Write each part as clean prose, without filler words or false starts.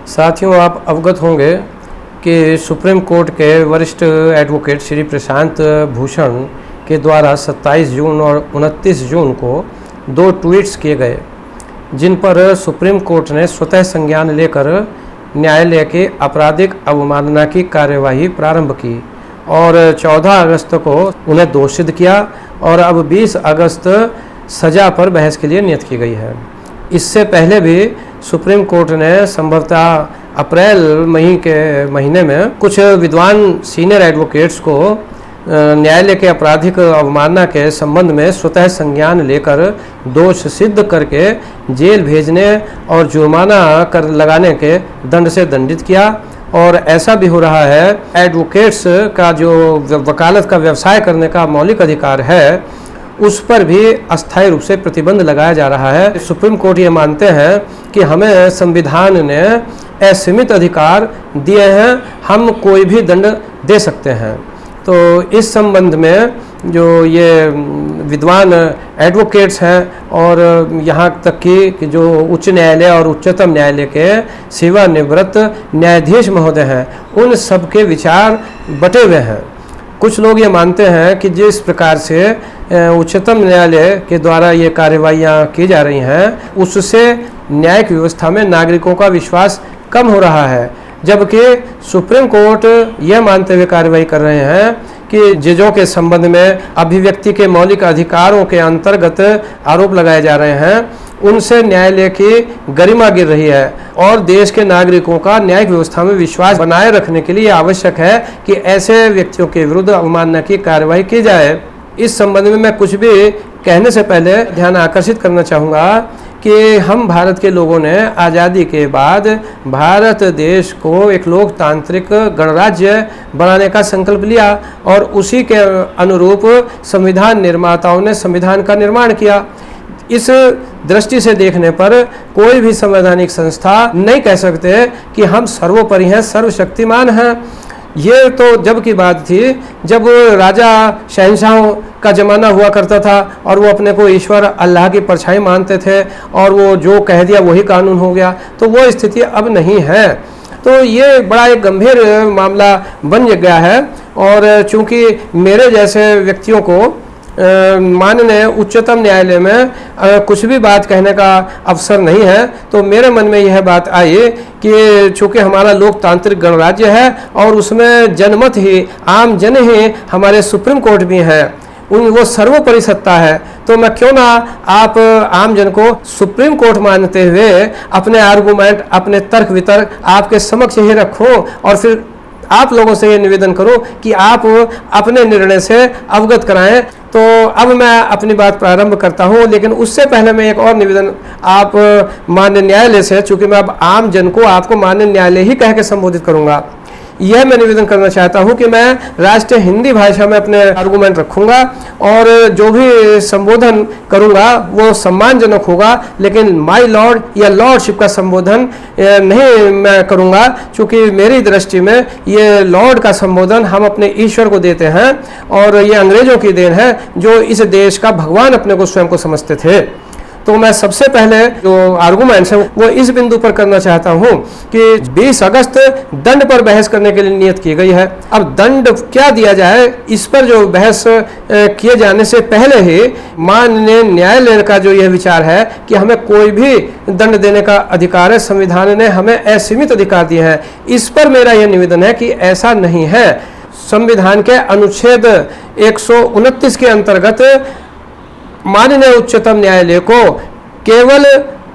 साथियों, आप अवगत होंगे कि सुप्रीम कोर्ट के वरिष्ठ एडवोकेट श्री प्रशांत भूषण के द्वारा 27 जून और 29 जून को 2 ट्वीट्स किए गए, जिन पर सुप्रीम कोर्ट ने स्वतः संज्ञान लेकर न्यायालय के आपराधिक अवमानना की कार्यवाही प्रारंभ की और 14 अगस्त को उन्हें दोषित किया और अब 20 अगस्त सजा पर बहस के लिए नियत की गई है। इससे पहले भी सुप्रीम कोर्ट ने संभवतः अप्रैल महीने में कुछ विद्वान सीनियर एडवोकेट्स को न्यायालय के आपराधिक अवमानना के संबंध में स्वतः संज्ञान लेकर दोष सिद्ध करके जेल भेजने और जुर्माना कर लगाने के दंड से दंडित किया। और ऐसा भी हो रहा है, एडवोकेट्स का जो वकालत का व्यवसाय करने का मौलिक अधिकार है, उस पर भी अस्थायी रूप से प्रतिबंध लगाया जा रहा है। सुप्रीम कोर्ट ये मानते हैं कि हमें संविधान ने असीमित अधिकार दिए हैं, हम कोई भी दंड दे सकते हैं। तो इस संबंध में जो ये विद्वान एडवोकेट्स हैं और यहाँ तक कि जो उच्च न्यायालय और उच्चतम न्यायालय के सेवानिवृत्त न्यायाधीश महोदय हैं, उन सब के विचार बटे हुए हैं। कुछ लोग ये मानते हैं कि जिस प्रकार से उच्चतम न्यायालय के द्वारा ये कार्रवाइयाँ की जा रही हैं, उससे न्यायिक व्यवस्था में नागरिकों का विश्वास कम हो रहा है, जबकि सुप्रीम कोर्ट यह मानते हुए कार्रवाई कर रहे हैं कि जजों के संबंध में अभिव्यक्ति के मौलिक अधिकारों के अंतर्गत आरोप लगाए जा रहे हैं, उनसे न्यायालय की गरिमा गिर रही है और देश के नागरिकों का न्यायिक व्यवस्था में विश्वास बनाए रखने के लिए आवश्यक है कि ऐसे व्यक्तियों के विरुद्ध अवमानना की कार्रवाई की जाए। इस संबंध में मैं कुछ भी कहने से पहले ध्यान आकर्षित करना चाहूँगा कि हम भारत के लोगों ने आज़ादी के बाद भारत देश को एक लोकतांत्रिक गणराज्य बनाने का संकल्प लिया और उसी के अनुरूप संविधान निर्माताओं ने संविधान का निर्माण किया। इस दृष्टि से देखने पर कोई भी संवैधानिक संस्था नहीं कह सकते कि हम सर्वोपरि हैं, सर्वशक्तिमान हैं। ये तो जब की बात थी जब राजा शहंशाहों का ज़माना हुआ करता था और वो अपने को ईश्वर अल्लाह की परछाई मानते थे और वो जो कह दिया वही कानून हो गया। तो वो स्थिति अब नहीं है। तो ये बड़ा एक गंभीर मामला बन गया है और चूंकि मेरे जैसे व्यक्तियों को माननीय उच्चतम न्यायालय में कुछ भी बात कहने का अवसर नहीं है, तो मेरे मन में यह बात आई कि चूँकि हमारा लोकतांत्रिक गणराज्य है और उसमें जनमत ही, आम जन ही हमारे सुप्रीम कोर्ट भी हैं, वो सर्वोपरि सत्ता है, तो मैं क्यों ना आप आम जन को सुप्रीम कोर्ट मानते हुए अपने आर्गूमेंट, अपने तर्क वितर्क आपके समक्ष ही रखूं और फिर आप लोगों से ये निवेदन करूं कि आप अपने निर्णय से अवगत कराएं। तो अब मैं अपनी बात प्रारंभ करता हूं, लेकिन उससे पहले मैं एक और निवेदन आप माननीय न्यायालय से, चूंकि मैं अब आम जन को आपको माननीय न्यायालय ही कह के संबोधित करूंगा, यह मैं निवेदन करना चाहता हूं कि मैं राष्ट्रीय हिंदी भाषा में अपने आर्गूमेंट रखूंगा और जो भी संबोधन करूंगा वो सम्मानजनक होगा, लेकिन माय लॉर्ड या लॉर्डशिप का संबोधन नहीं मैं करूंगा, क्योंकि मेरी दृष्टि में ये लॉर्ड का संबोधन हम अपने ईश्वर को देते हैं और ये अंग्रेजों की देन है जो इस देश का भगवान अपने को स्वयं को समझते थे। तो मैं सबसे पहले जो आर्गूमेंट्स हैं वो इस बिंदु पर करना चाहता हूं कि 20 अगस्त दंड पर बहस करने के लिए नियत की गई है। अब दंड क्या दिया जाए, इस पर जो बहस किए जाने से पहले ही माननीय न्यायालय का जो यह विचार है कि हमें कोई भी दंड देने का अधिकार है, संविधान ने हमें असीमित अधिकार दिए हैं, इस पर मेरा यह निवेदन है कि ऐसा नहीं है। संविधान के अनुच्छेद 129 के अंतर्गत माननीय उच्चतम न्यायालय को केवल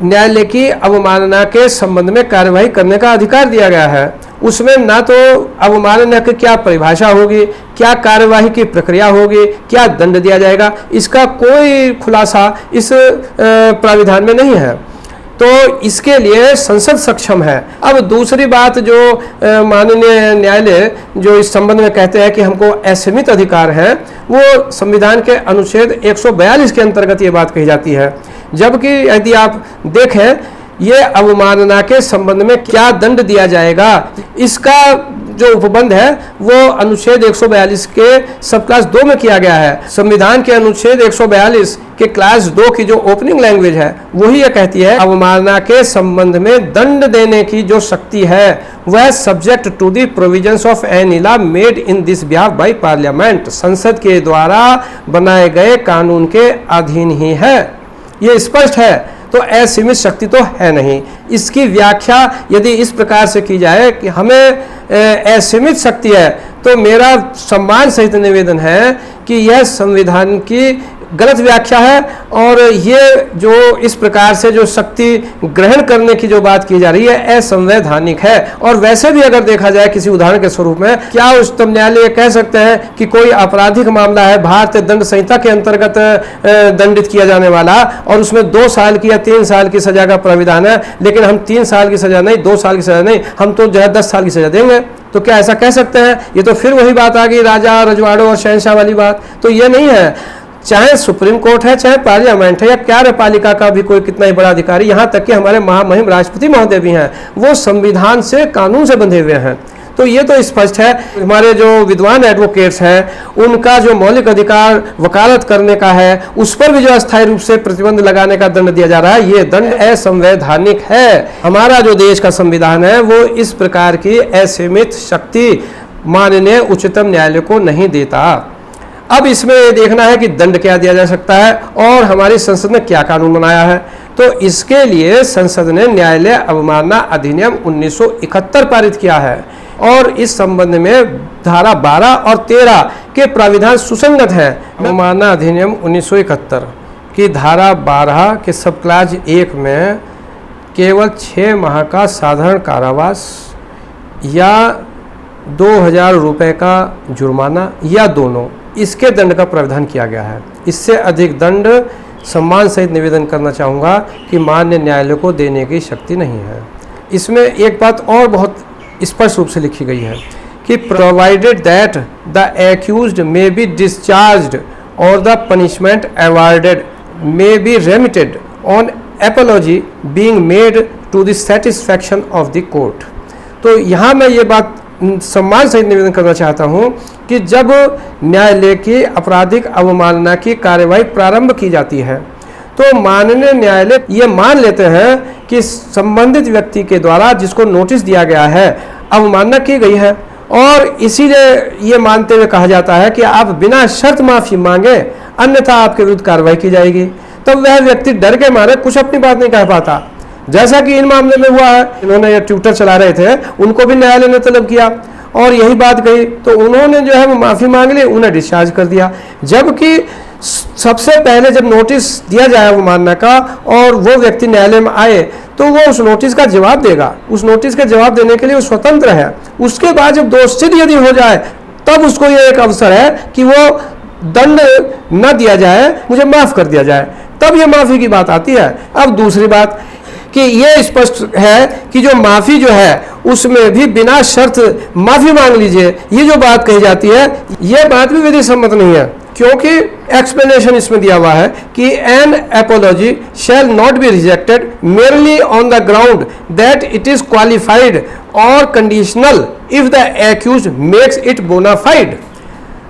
न्यायालय की अवमानना के संबंध में कार्यवाही करने का अधिकार दिया गया है। उसमें ना तो अवमानना की क्या परिभाषा होगी, क्या कार्यवाही की प्रक्रिया होगी, क्या दंड दिया जाएगा, इसका कोई खुलासा इस प्राविधान में नहीं है। तो इसके लिए संसद सक्षम है। अब दूसरी बात जो माननीय न्यायालय जो इस संबंध में कहते हैं कि हमको असीमित अधिकार है, वो संविधान के अनुच्छेद 142 के अंतर्गत ये बात कही जाती है। जबकि यदि आप देखें ये अवमानना के संबंध में क्या दंड दिया जाएगा, इसका जो उपबंध है वो अनुच्छेद 142 के सब क्लास 2 में किया गया है। संविधान के अनुच्छेद 142 के क्लास 2 की जो ओपनिंग लैंग्वेज है वही यह कहती है, अवमानना के संबंध में दंड देने की जो शक्ति है वह subject to the provisions of any law made in this behalf by parliament, संसद के द्वारा बनाए गए कानून के अधीन ही है। ये स्पष्ट है। तो असीमित शक्ति तो है नहीं। इसकी व्याख्या यदि इस प्रकार से की जाए कि हमें असीमित शक्ति है, तो मेरा सम्मान सहित निवेदन है कि यह संविधान की गलत व्याख्या है और ये जो इस प्रकार से जो शक्ति ग्रहण करने की जो बात की जा रही है असंवैधानिक है। और वैसे भी अगर देखा जाए किसी उदाहरण के स्वरूप में, क्या उच्चतम न्यायालय कह सकते हैं कि कोई आपराधिक मामला है भारतीय दंड संहिता के अंतर्गत दंडित किया जाने वाला और उसमें 2 साल की या 3 साल की सजा का प्राविधान है, लेकिन हम 3 साल की सजा नहीं, 2 साल की सजा नहीं, हम तो जो है 10 साल की सजा देंगे? तो क्या ऐसा कह सकते हैं? ये तो फिर वही बात आ गई राजा रजवाड़ों और शहंशाह वाली बात। तो ये नहीं है। चाहे सुप्रीम कोर्ट है, चाहे पार्लियामेंट है, या कार्यपालिका का भी कोई कितना ही बड़ा अधिकारी, यहाँ तक कि हमारे महामहिम राष्ट्रपति महोदय भी हैं, वो संविधान से, कानून से बंधे हुए हैं। तो ये तो स्पष्ट है। हमारे जो विद्वान एडवोकेट्स हैं उनका जो मौलिक अधिकार वकालत करने का है, उस पर भी जो अस्थायी रूप से प्रतिबंध लगाने का दंड दिया जा रहा है, ये दंड असंवैधानिक है। हमारा जो देश का संविधान है वो इस प्रकार की असीमित शक्ति माननीय उच्चतम न्यायालय को नहीं देता। अब इसमें देखना है कि दंड क्या दिया जा सकता है और हमारी संसद ने क्या कानून बनाया है। तो इसके लिए संसद ने न्यायालय अवमानना अधिनियम 1971 पारित किया है और इस संबंध में धारा 12 और 13 के प्राविधान सुसंगत है। अवमानना अधिनियम 1971 की धारा 12 के सब क्लास 1 में केवल 6 माह का साधारण कारावास या 2000 रुपये का जुर्माना या दोनों, इसके दंड का प्रावधान किया गया है। इससे अधिक दंड सम्मान सहित निवेदन करना चाहूँगा कि मान्य न्यायालय को देने की शक्ति नहीं है। इसमें एक बात और बहुत स्पष्ट रूप से लिखी गई है कि provided that the accused may be discharged और the punishment awarded may be remitted on apology being made to the satisfaction of the court. तो यहाँ मैं ये बात सम्मान सहित निवेदन करना चाहता हूं कि जब न्यायालय की आपराधिक अवमानना की कार्यवाही प्रारंभ की जाती है तो माननीय न्यायालय ये मान लेते हैं कि संबंधित व्यक्ति के द्वारा जिसको नोटिस दिया गया है अवमानना की गई है, और इसीलिए ये मानते हुए कहा जाता है कि आप बिना शर्त माफी मांगे अन्यथा आपके विरुद्ध कार्रवाई की जाएगी। तब वह व्यक्ति डर के मारे कुछ अपनी बात नहीं कह पाता, जैसा कि इन मामले में हुआ है। इन्होंने ये ट्विटर चला रहे थे, उनको भी न्यायालय ने तलब किया और यही बात कही, तो उन्होंने जो है वो माफ़ी मांग ली, उन्हें डिस्चार्ज कर दिया। जबकि सबसे पहले जब नोटिस दिया जाए अवमानना का और वो व्यक्ति न्यायालय में आए तो वो उस नोटिस का जवाब देगा, उस नोटिस के जवाब देने के लिए वो स्वतंत्र है। उसके बाद जब दोषसिद्ध यदि हो जाए तब उसको ये एक अवसर है कि वो दंड न दिया जाए, मुझे माफ़ कर दिया जाए, तब ये माफ़ी की बात आती है। अब दूसरी बात कि ये स्पष्ट है कि जो माफ़ी जो है उसमें भी बिना शर्त माफ़ी मांग लीजिए, ये जो बात कही जाती है ये बात भी विधि सम्मत नहीं है, क्योंकि एक्सप्लेनेशन इसमें दिया हुआ है कि an apology shall not be rejected merely on the ground that it is qualified और conditional if the accused makes it bona fide.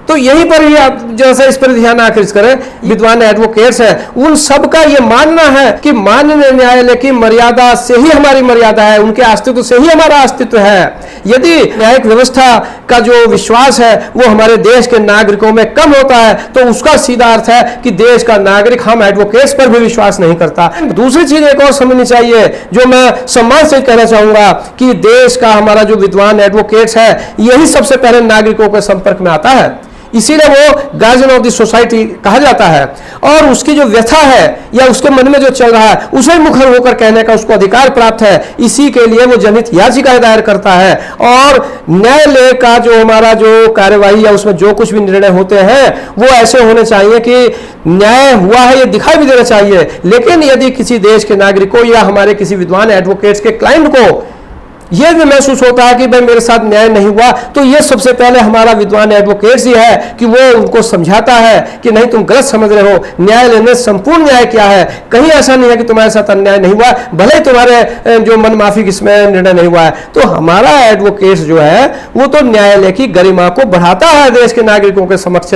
तो यहीं पर ही आप जैसा इस पर ध्यान आकृष्ट करें, विद्वान एडवोकेट्स हैं उन सब का ये मानना है कि माननीय न्यायालय की मर्यादा से ही हमारी मर्यादा है, उनके अस्तित्व से ही हमारा अस्तित्व है। यदि न्यायिक व्यवस्था का जो विश्वास है वो हमारे देश के नागरिकों में कम होता है तो उसका सीधा अर्थ है कि देश का नागरिक हम एडवोकेट्स पर भी विश्वास नहीं करता। दूसरी चीज एक और समझनी चाहिए जो मैं सम्मान से कहना चाहूंगा कि देश का हमारा जो विद्वान एडवोकेट्स है यही सबसे पहले नागरिकों के संपर्क में आता है, इसीलिए वो गार्जियन ऑफ द सोसाइटी कहा जाता है, और उसकी जो व्यथा है या उसके मन में जो चल रहा है उसे मुखर होकर कहने का उसको अधिकार प्राप्त है। इसी के लिए वो जनहित याचिका दायर करता है और न्यायालय का जो हमारा जो कार्यवाही या उसमें जो कुछ भी निर्णय होते हैं वो ऐसे होने चाहिए कि न्याय हुआ है ये दिखाई भी देना चाहिए। लेकिन यदि किसी देश के नागरिक को या हमारे किसी विद्वान एडवोकेट्स के क्लाइंट को ये भी महसूस होता है कि भाई मेरे साथ न्याय नहीं हुआ, तो ये सबसे पहले हमारा विद्वान एडवोकेट्स ही है कि वो उनको समझाता है कि नहीं तुम गलत समझ रहे हो, न्यायालय में संपूर्ण न्याय क्या है, कहीं ऐसा नहीं है कि तुम्हारे साथ अन्याय नहीं हुआ, भले ही तुम्हारे जो मनमाफी किसमें निर्णय नहीं हुआ है। तो हमारा एडवोकेट्स जो है वो तो न्यायालय की गरिमा को बढ़ाता है देश के नागरिकों के समक्ष।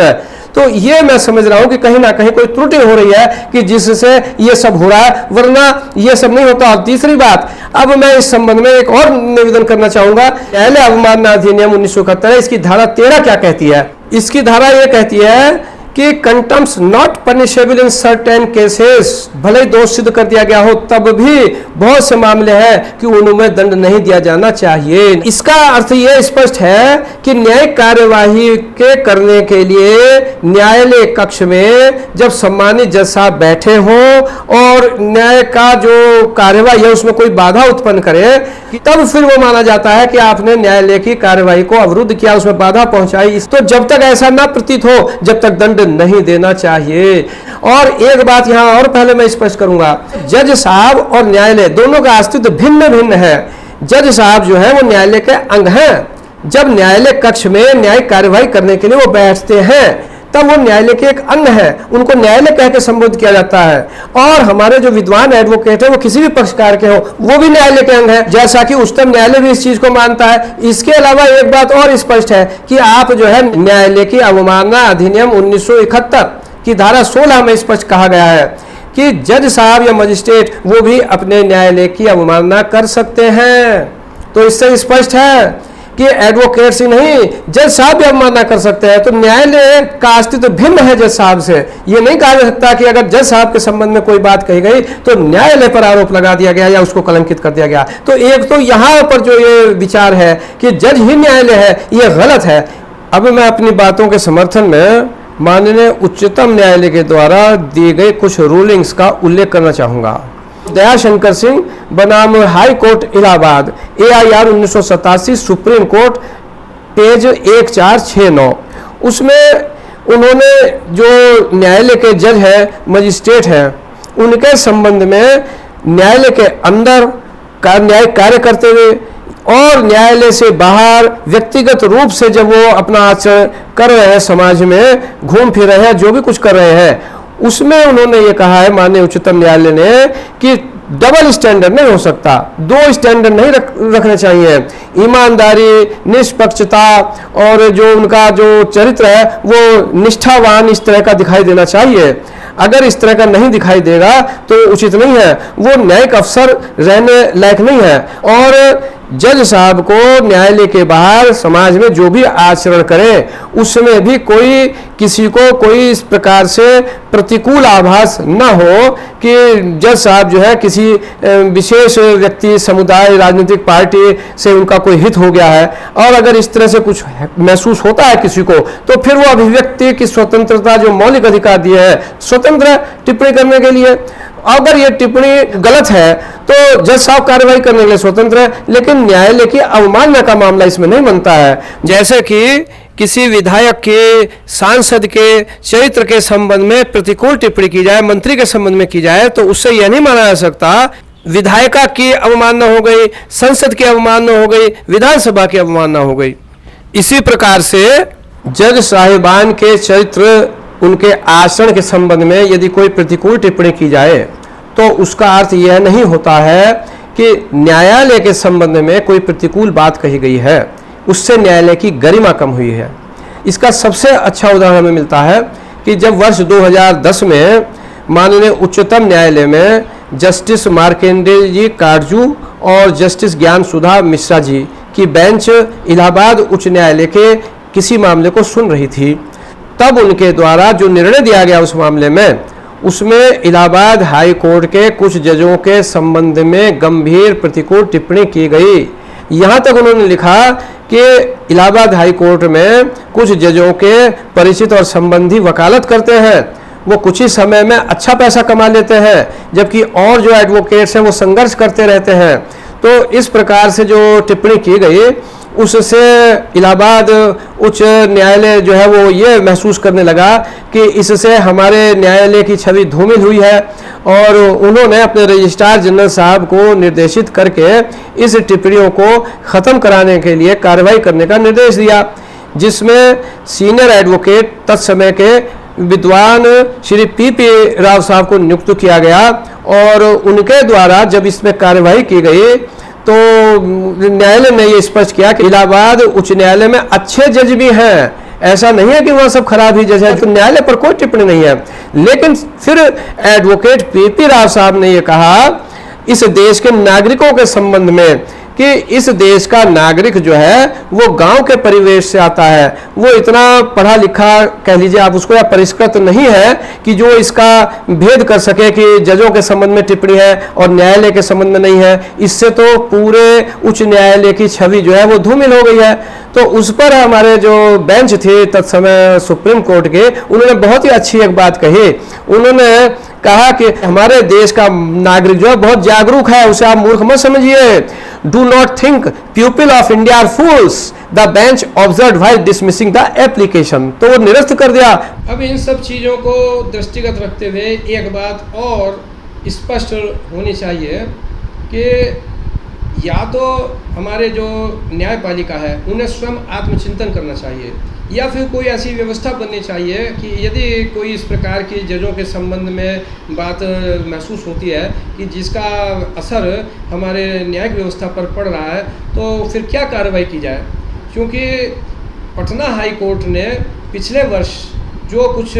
तो ये मैं समझ रहा हूं कि कहीं ना कहीं कोई त्रुटि हो रही है कि जिससे ये सब हो रहा है, वरना ये सब नहीं होता। और तीसरी बात, अब मैं इस संबंध में एक और निवेदन करना चाहूंगा। न्यायालय अवमानना अधिनियम 1971 इसकी धारा 13 क्या कहती है? इसकी धारा ये कहती है कि contempt not punishable in certain cases, भले ही दोष सिद्ध कर दिया गया हो तब भी बहुत से मामले हैं कि उनमें दंड नहीं दिया जाना चाहिए। इसका अर्थ ये स्पष्ट है कि न्यायिक कार्यवाही के करने के लिए न्यायालय कक्ष में जब सम्मानित जज साहब बैठे हों और न्याय का जो कार्यवाही है उसमें कोई बाधा उत्पन्न करे, तब फिर वो माना जाता है कि आपने न्यायालय की कार्यवाही को अवरुद्ध किया, उसमें बाधा पहुंचाई। तो जब तक ऐसा ना प्रतीत हो जब तक दंड नहीं देना चाहिए। और एक बात यहां और पहले मैं स्पष्ट करूंगा, जज साहब और न्यायालय दोनों का अस्तित्व भिन्न भिन्न है। जज साहब जो है वो न्यायालय के अंग हैं। जब न्यायालय कक्ष में न्यायिक कार्यवाही करने के लिए वो बैठते हैं तब वो न्यायालय के एक अंग है, उनको न्यायालय कह के संबोधित किया जाता है। और हमारे जो विद्वान एडवोकेट है वो किसी भी पक्षकार के हो वो भी न्यायालय के अंग है, जैसा कि उच्चतम न्यायालय भी इस चीज को मानता है। इसके अलावा एक बात और स्पष्ट है कि आप जो है न्यायालय की अवमानना अधिनियम 1971 की धारा 16 में स्पष्ट कहा गया है कि जज साहब या मजिस्ट्रेट वो भी अपने न्यायालय की अवमानना कर सकते हैं। तो इससे स्पष्ट है कि एडवोकेट्स ही नहीं, जज साहब भी अवमानना कर सकते हैं। तो न्यायालय का अस्तित्व भिन्न है जज साहब से। ये नहीं कहा जा सकता कि अगर जज साहब के संबंध में कोई बात कही गई तो न्यायालय पर आरोप लगा दिया गया या उसको कलंकित कर दिया गया। तो एक तो यहाँ पर जो ये विचार है कि जज ही न्यायालय है, ये गलत है। अब मैं अपनी बातों के समर्थन में माननीय उच्चतम न्यायालय के द्वारा दिए गए कुछ रूलिंग्स का उल्लेख करना चाहूंगा। दयाशंकर सिंह बनाम high court Allahabad, AIR 1987, supreme court, page 1469, उसमें उन्होंने जो न्यायालय के जज है, मजिस्ट्रेट हैं, उनके संबंध में न्यायालय के अंदर का न्यायिक कार्य करते हुए और न्यायालय से बाहर व्यक्तिगत रूप से जब वो अपना आचरण कर रहे हैं, समाज में घूम फिर रहे हैं, जो भी कुछ कर रहे हैं, उसमें उन्होंने ये कहा है माननीय उच्चतम न्यायालय ने कि डबल स्टैंडर्ड नहीं हो सकता, दो स्टैंडर्ड नहीं रखने चाहिए। ईमानदारी, निष्पक्षता और जो उनका जो चरित्र है वो निष्ठावान इस तरह का दिखाई देना चाहिए। अगर इस तरह का नहीं दिखाई देगा तो उचित नहीं है, वो न्यायिक अफसर रहने लायक नहीं है। और जज साहब को न्यायालय के बाहर समाज में जो भी आचरण करे उसमें भी कोई किसी को कोई इस प्रकार से प्रतिकूल आभास न हो कि जज साहब जो है किसी विशेष व्यक्ति, समुदाय, राजनीतिक पार्टी से उनका कोई हित हो गया है। और अगर इस तरह से कुछ महसूस होता है किसी को तो फिर वो अभिव्यक्ति की स्वतंत्रता जो मौलिक अधिकार दिए है स्वतंत्र टिप्पणी करने के लिए। अगर ये टिप्पणी गलत है तो जज साहब कार्रवाई करने के लिए स्वतंत्र है, लेकिन न्यायालय की अवमानना का मामला इसमें नहीं बनता है। जैसे कि किसी विधायक के, सांसद के चरित्र के संबंध में प्रतिकूल टिप्पणी की जाए, मंत्री के संबंध में की जाए, तो उससे यह नहीं माना जा सकता विधायिका की अवमानना हो गई, संसद की अवमानना हो गई, विधानसभा की अवमानना हो गई। इसी प्रकार से जज साहिबान के चरित्र, उनके आचरण के संबंध में यदि कोई प्रतिकूल टिप्पणी की जाए तो उसका अर्थ यह नहीं होता है कि न्यायालय के संबंध में कोई प्रतिकूल बात कही गई है, उससे न्यायालय की गरिमा कम हुई है। इसका सबसे अच्छा उदाहरण हमें मिलता है कि जब वर्ष 2010 में माननीय उच्चतम न्यायालय में जस्टिस मार्कंडेय जी काटजू और जस्टिस ज्ञान सुधा मिश्रा जी की बेंच इलाहाबाद उच्च न्यायालय के किसी मामले को सुन रही थी, तब उनके द्वारा जो निर्णय दिया गया उस मामले में, उसमें इलाहाबाद हाई कोर्ट के कुछ जजों के संबंध में गंभीर प्रतिकूल टिप्पणी की गई। यहाँ तक उन्होंने लिखा कि इलाहाबाद हाई कोर्ट में कुछ जजों के परिचित और संबंधी वकालत करते हैं, वो कुछ ही समय में अच्छा पैसा कमा लेते हैं, जबकि और जो एडवोकेट्स हैं वो संघर्ष करते रहते हैं। तो इस प्रकार से जो टिप्पणी की गई उससे इलाहाबाद उच्च न्यायालय जो है वो ये महसूस करने लगा कि इससे हमारे न्यायालय की छवि धूमिल हुई है और उन्होंने अपने रजिस्ट्रार जनरल साहब को निर्देशित करके इस टिप्पणियों को ख़त्म कराने के लिए कार्रवाई करने का निर्देश दिया, जिसमें सीनियर एडवोकेट तत्समय के विद्वान श्री पी राव साहब को नियुक्त किया गया और उनके द्वारा जब इसमें कार्रवाई की गई तो न्यायालय ने ये स्पष्ट किया कि इलाहाबाद उच्च न्यायालय में अच्छे जज भी हैं, ऐसा नहीं है कि वहाँ सब खराब ही जज है, तो न्यायालय पर कोई टिप्पणी नहीं है। लेकिन फिर एडवोकेट पी राव साहब ने ये कहा इस देश के नागरिकों के संबंध में कि इस देश का नागरिक जो है वो गांव के परिवेश से आता है, वो इतना पढ़ा लिखा कह लीजिए आप उसको, या परिष्कृत नहीं है कि जो इसका भेद कर सके कि जजों के संबंध में टिप्पणी है और न्यायालय के संबंध में नहीं है। इससे तो पूरे उच्च न्यायालय की छवि जो है वो धूमिल हो गई है। तो उस पर हमारे जो बेंच थे तत्समय सुप्रीम कोर्ट के, उन्होंने बहुत ही अच्छी एक बात कही। उन्होंने कहा कि हमारे देश का नागरिक जो है बहुत जागरूक है, उसे आप मूर्ख मत समझिए। Do not think people of India are fools, the bench observe while dismissing the application. तो वो निरस्त कर दिया। अब इन सब चीज़ों को दृष्टिगत रखते हुए एक बात और स्पष्ट होनी चाहिए कि या तो हमारे जो न्यायपालिका है उन्हें स्वयं आत्मचिंतन करना चाहिए, या फिर कोई ऐसी व्यवस्था बननी चाहिए कि यदि कोई इस प्रकार की जजों के संबंध में बात महसूस होती है कि जिसका असर हमारे न्यायिक व्यवस्था पर पड़ रहा है, तो फिर क्या कार्रवाई की जाए। क्योंकि पटना हाई कोर्ट ने पिछले वर्ष जो कुछ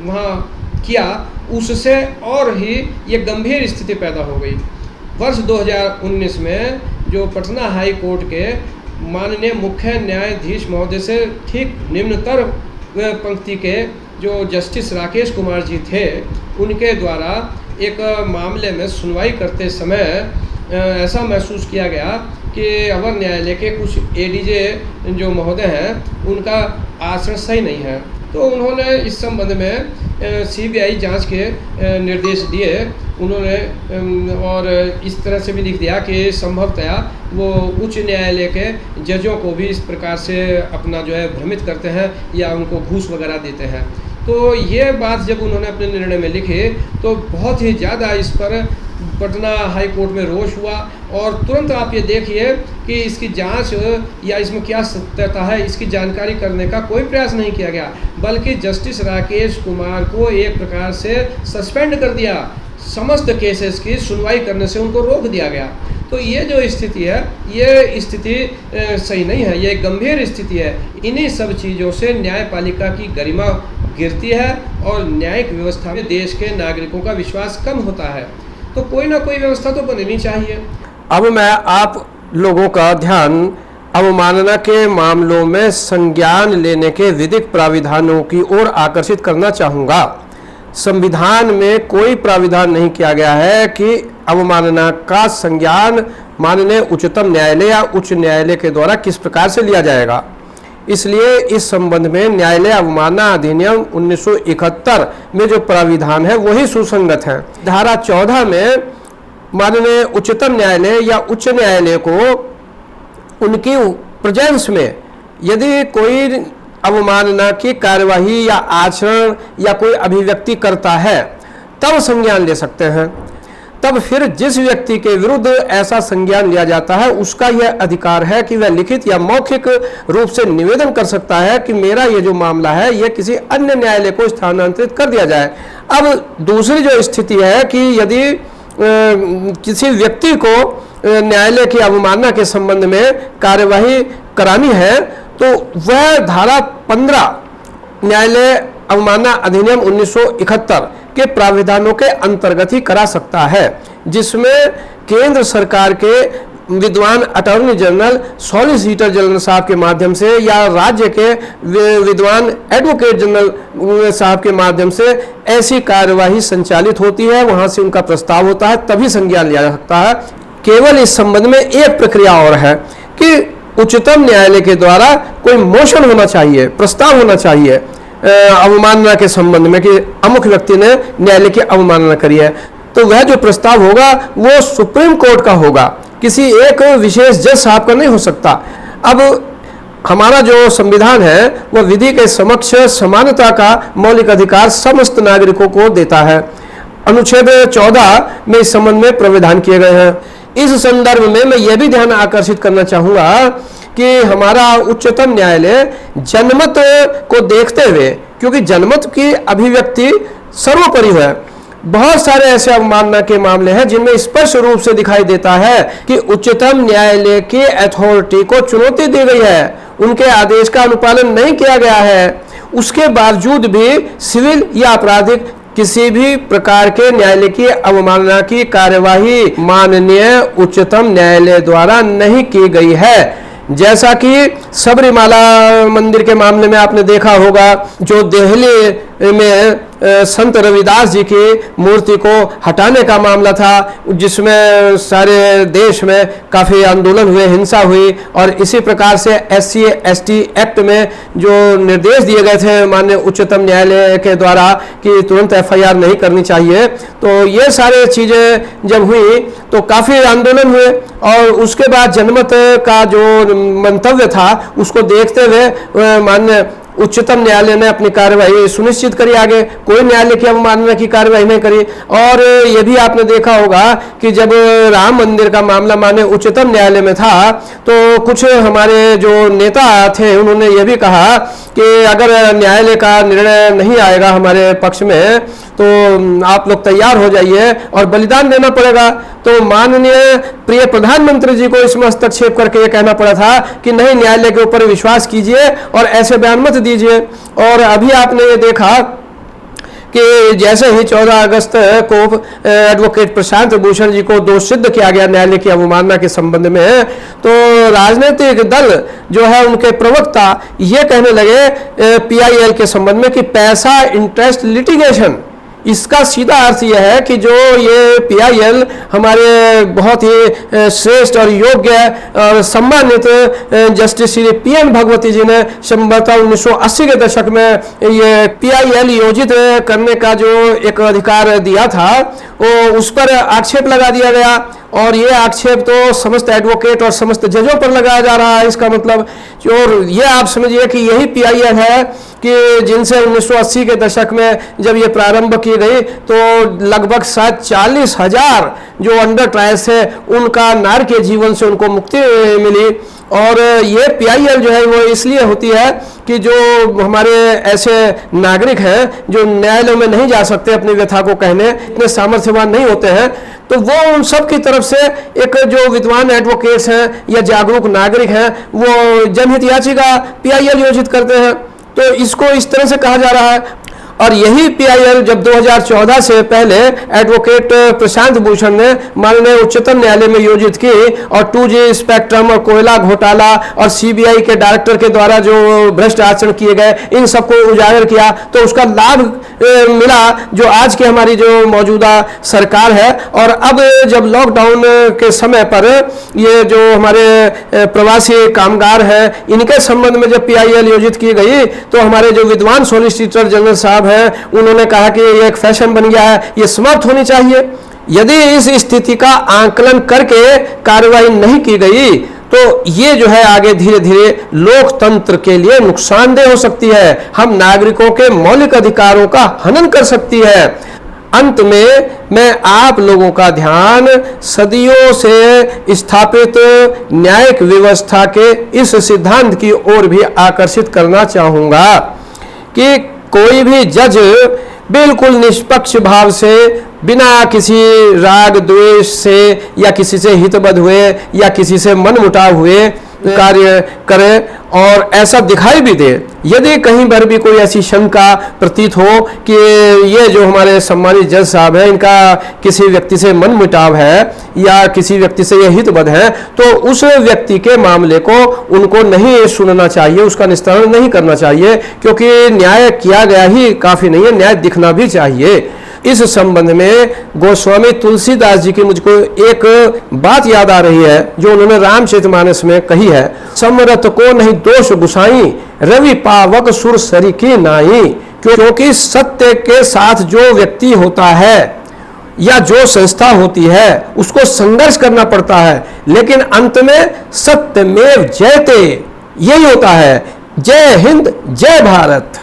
वहाँ किया उससे और ही ये गंभीर स्थिति पैदा हो गई। वर्ष 2019 में जो पटना हाई कोर्ट के माननीय मुख्य न्यायाधीश महोदय से ठीक निम्नतर पंक्ति के जो जस्टिस राकेश कुमार जी थे, उनके द्वारा एक मामले में सुनवाई करते समय ऐसा महसूस किया गया कि अवर न्यायालय के कुछ एडीजे जो महोदय हैं उनका आचरण सही नहीं है। तो उन्होंने इस संबंध में सीबीआई जांच के निर्देश दिए उन्होंने, और इस तरह से भी लिख दिया कि संभवतया वो उच्च न्यायालय के जजों को भी इस प्रकार से अपना जो है भ्रमित करते हैं या उनको घूस वगैरह देते हैं। तो ये बात जब उन्होंने अपने निर्णय में लिखी तो बहुत ही ज़्यादा इस पर पटना हाई कोर्ट में रोष हुआ, और तुरंत आप ये देखिए कि इसकी जांच या इसमें क्या सत्यता है इसकी जानकारी करने का कोई प्रयास नहीं किया गया, बल्कि जस्टिस राकेश कुमार को एक प्रकार से सस्पेंड कर दिया, समस्त केसेस की सुनवाई करने से उनको रोक दिया गया। तो ये जो स्थिति है ये स्थिति सही नहीं है, ये गंभीर स्थिति है। इन्हीं सब चीज़ों से न्यायपालिका की गरिमा गिरती है और न्यायिक व्यवस्था में देश के नागरिकों का विश्वास कम होता है। तो कोई ना कोई व्यवस्था तो बननी चाहिए। अब मैं आप लोगों का ध्यान अवमानना के मामलों में संज्ञान लेने के विधिक प्राविधानों की ओर आकर्षित करना चाहूँगा। संविधान में कोई प्राविधान नहीं किया गया है कि अवमानना का संज्ञान माननीय उच्चतम न्यायालय या उच्च न्यायालय के द्वारा किस प्रकार से लिया जाएगा। इसलिए इस संबंध में न्यायालय अवमानना अधिनियम 1971 में जो प्राविधान है वही सुसंगत है। धारा 14 में माननीय उच्चतम न्यायालय या उच्च न्यायालय को उनकी प्रेजेंस में यदि कोई अवमानना की कार्यवाही या आचरण या कोई अभिव्यक्ति करता है तब संज्ञान ले सकते हैं। तब फिर जिस व्यक्ति के विरुद्ध ऐसा संज्ञान लिया जाता है उसका यह अधिकार है कि वह लिखित या मौखिक रूप से निवेदन कर सकता है कि मेरा ये जो मामला है यह किसी अन्य न्यायालय को स्थानांतरित कर दिया जाए। अब दूसरी जो स्थिति है कि यदि किसी व्यक्ति को न्यायालय की अवमानना के संबंध में कार्यवाही करानी है तो वह धारा 15 न्यायालय अवमानना अधिनियम 1971 के प्राविधानों के अंतर्गत ही करा सकता है, जिसमें केंद्र सरकार के विद्वान अटॉर्नी जनरल सॉलिसिटर जनरल साहब के माध्यम से या राज्य के विद्वान एडवोकेट जनरल साहब के माध्यम से ऐसी कार्यवाही संचालित होती है, वहां से उनका प्रस्ताव होता है, तभी संज्ञान लिया जा सकता है। केवल इस संबंध में एक प्रक्रिया और है कि उच्चतम न्यायालय के द्वारा कोई मोशन होना चाहिए, प्रस्ताव होना चाहिए अवमानना के संबंध में कि अमुक व्यक्ति ने न्यायालय की अवमानना करी है, तो वह जो प्रस्ताव होगा वो सुप्रीम कोर्ट का होगा, किसी एक विशेष जज साहब का नहीं हो सकता। अब हमारा जो संविधान है वह विधि के समक्ष समानता का मौलिक अधिकार समस्त नागरिकों को देता है। अनुच्छेद 14 में इस संबंध में प्रावधान किए गए हैं। इस संदर्भ में मैं यह भी ध्यान आकर्षित करना चाहूंगा कि हमारा उच्चतम न्यायालय जनमत को देखते हुए, क्योंकि जनमत की अभिव्यक्ति सर्वोपरि है, बहुत सारे ऐसे अवमानना के मामले हैं जिनमें स्पष्ट रूप से दिखाई देता है कि उच्चतम न्यायालय की अथॉरिटी को चुनौती दी गई है, उनके आदेश का अनुपालन नहीं किया गया है। उसके बावजूद भी सिविल या आपराधिक किसी भी प्रकार के न्यायालय की अवमानना की कार्यवाही माननीय उच्चतम न्यायालय द्वारा नहीं की गई है। जैसा कि सबरीमाला मंदिर के मामले में आपने देखा होगा, जो दिल्ली में संत रविदास जी की मूर्ति को हटाने का मामला था, जिसमें सारे देश में काफ़ी आंदोलन हुए, हिंसा हुई, और इसी प्रकार से SC ST एक्ट में जो निर्देश दिए गए थे माननीय उच्चतम न्यायालय के द्वारा कि तुरंत FIR नहीं करनी चाहिए, तो ये सारे चीज़ें जब हुई तो काफ़ी आंदोलन हुए, और उसके बाद जनमत का जो मंतव्य था उसको देखते हुए माननीय उच्चतम न्यायालय ने अपनी कार्यवाही सुनिश्चित करी, आगे कोई न्यायालय की अवमानना की कार्यवाही नहीं करी। और ये भी आपने देखा होगा कि जब राम मंदिर का मामला माने उच्चतम न्यायालय में था तो कुछ हमारे जो नेता थे उन्होंने ये भी कहा कि अगर न्यायालय का निर्णय नहीं आएगा हमारे पक्ष में तो आप लोग तैयार हो जाइए और बलिदान देना पड़ेगा। तो माननीय प्रिय प्रधानमंत्री जी को इसमें हस्तक्षेप करके ये कहना पड़ा था कि नहीं, न्यायालय के ऊपर विश्वास कीजिए और ऐसे बयान मत दीजिए। और अभी आपने ये देखा कि जैसे ही 14 अगस्त को एडवोकेट प्रशांत भूषण जी को दोष सिद्ध किया गया न्यायालय की अवमानना के संबंध में, तो राजनीतिक दल जो है उनके प्रवक्ता ये कहने लगे PIL के संबंध में कि पैसा इंटरेस्ट लिटिगेशन, इसका सीधा अर्थ यह है कि जो ये PIL हमारे बहुत ही श्रेष्ठ और योग्य और सम्मानित जस्टिस श्री PN भगवती जी ने संभवतः 1980 के दशक में ये PIL योजित करने का जो एक अधिकार दिया था वो उस पर आक्षेप लगा दिया गया, और ये आक्षेप तो समस्त एडवोकेट और समस्त जजों पर लगाया जा रहा है। इसका मतलब और ये आप समझिए कि यही PIL है कि जिनसे 1980 के दशक में जब ये प्रारंभ की गई तो लगभग 40,000 जो अंडर ट्रायल्स है उनका नार के जीवन से उनको मुक्ति मिली। और ये PIL जो है वो इसलिए होती है कि जो हमारे ऐसे नागरिक हैं जो न्यायालयों में नहीं जा सकते अपनी व्यथा को कहने, इतने सामर्थ्यवान नहीं होते हैं, तो वो उन सब की तरफ से एक जो विद्वान एडवोकेट्स हैं या जागरूक नागरिक हैं वो जनहित याचिका PIL योजित करते हैं। तो इसको इस तरह से कहा जा रहा है। और यही PIL जब 2014 से पहले एडवोकेट प्रशांत भूषण ने माननीय उच्चतम न्यायालय में योजित की, और 2G स्पेक्ट्रम और कोयला घोटाला और CBI के डायरेक्टर के द्वारा जो भ्रष्ट आचरण किए गए इन सबको उजागर किया, तो उसका लाभ मिला जो आज की हमारी जो मौजूदा सरकार है। और अब जब लॉकडाउन के समय पर ये जो हमारे प्रवासी कामगार हैं इनके संबंध में जब PIL योजित की गई तो हमारे जो विद्वान सॉलिसिटर जनरल साहब है उन्होंने कहा कि ये एक फैशन बन गया है, ये समाप्त होनी चाहिए। यदि इस स्थिति का आकलन करके कार्रवाई नहीं की गई तो ये जो है आगे धीरे धीरे लोकतंत्र के लिए नुकसानदेह हो सकती है, हम नागरिकों के मौलिक अधिकारों का हनन कर सकती है। अंत में मैं आप लोगों का ध्यान सदियों से स्थापित न्यायिक व्यवस्था के इस सिद्धांत की ओर भी आकर्षित करना चाहूंगा कि कोई भी जज बिल्कुल निष्पक्ष भाव से, बिना किसी राग द्वेष से या किसी से हितबद्ध हुए या किसी से मनमुटाव हुए कार्य करे, और ऐसा दिखाई भी दे यदि कहीं पर भी कोई ऐसी शंका प्रतीत हो कि ये जो हमारे सम्मानित जज साहब हैं इनका किसी व्यक्ति से मनमुटाव है या किसी व्यक्ति से ये हितबद्ध है, तो उस व्यक्ति के मामले को उनको नहीं सुनना चाहिए, उसका निस्तारण नहीं करना चाहिए, क्योंकि न्याय किया गया ही काफ़ी नहीं है, न्याय दिखना भी चाहिए। इस संबंध में गोस्वामी तुलसीदास जी की मुझको एक बात याद आ रही है जो उन्होंने रामचरितमानस में कही है, समरथ को नहीं दोष गुसाई, रवि पावक सुर सरी की नाई। क्योंकि सत्य के साथ जो व्यक्ति होता है या जो संस्था होती है उसको संघर्ष करना पड़ता है, लेकिन अंत में सत्यमेव जयते यही होता है। जय हिंद, जय भारत।